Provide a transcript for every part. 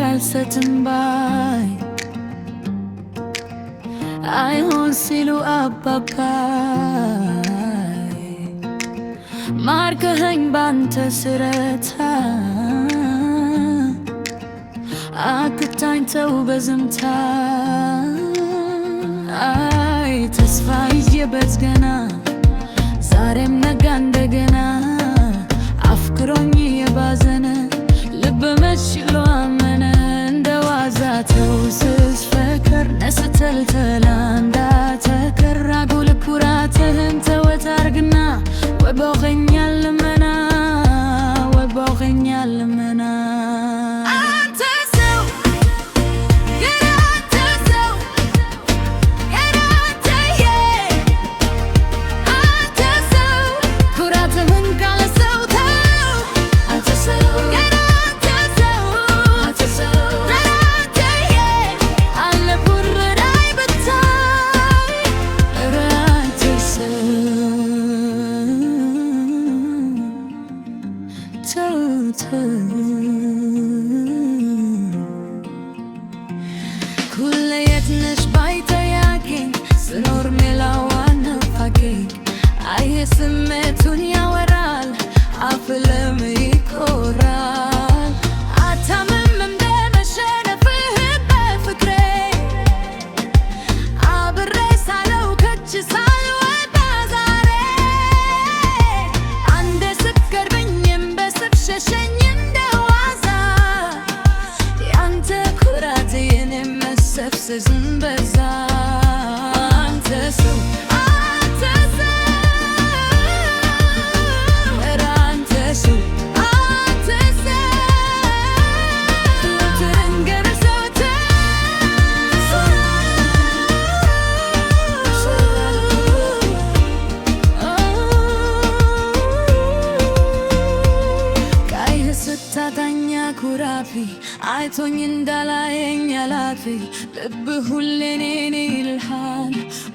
አልሰጥም ባይ አይሆን ሲሉ አባባይ ማርከኸኝ ባንተ ስረታ አትታኝ ተው በዝምታ አይ ተስፋ ይዤበት ገና ዛሬም ነጋ እንደገና አፍቅሮኝ የባዘነ ልብ መች ችሎ አመነ እንደ ዋዛ ተው ስስፈከር ነስተልተላ እንዳተከራ ጉል ኩራትህን ተወት አርግና ወበኸኛል ልመና ወበኸኛል ልመና ኩለ የት ነሽ ባይጠያቂኝ ስኖር ሜላዋ ናፋቂኝ አየ ስሜቱን ያወራል አፍ ለም ይኮራል አታምም እንደ መሸነፍህ በፍቅሬ አብሬ ሳለው ከች ሳልወጣ ዛሬ አንዴ ስትቀርበኝም በስብ ሸሸኝ ሰፍስዝም በዛ አንተ ሰው አንተ ሰው ኧረ አንተ ሰው አንተ ሰው ትንገር ሰው ቃይህ ስታጣኛ ኩራፊ አይቶኝ እንዳላየኝ አላፊ ልብ ሁሌ እኔን ይልሃል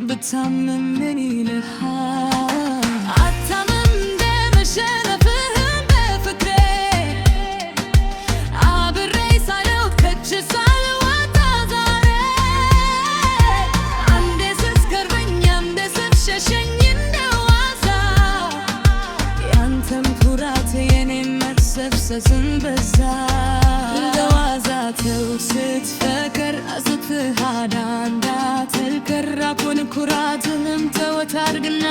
ብታምም ምን ይልሃል አታምም እንደ መሸነፍህም በፍቅሬ አብሬ ሳለው ከች ሳልወጣ ዛሬ አንዴ ስትቀርበኝ አንዴ ስትሸሸኝ እንደ ዋዛ ያንተም ኩራት የኔም መርሰፍሰስም በዛ ተው ስትፈከር አስትሃዳ እንዳትልከራ ኩን ኩራትህም ተወት አርግና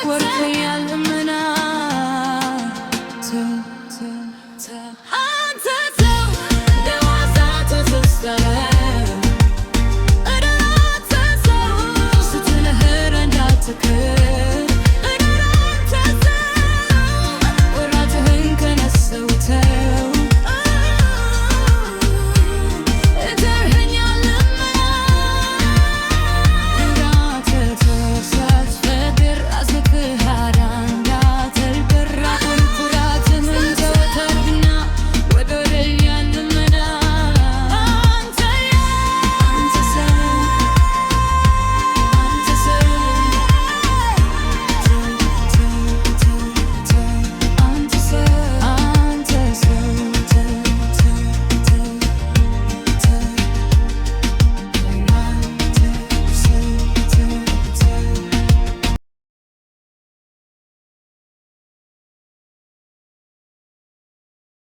ወርፈኛል ልመና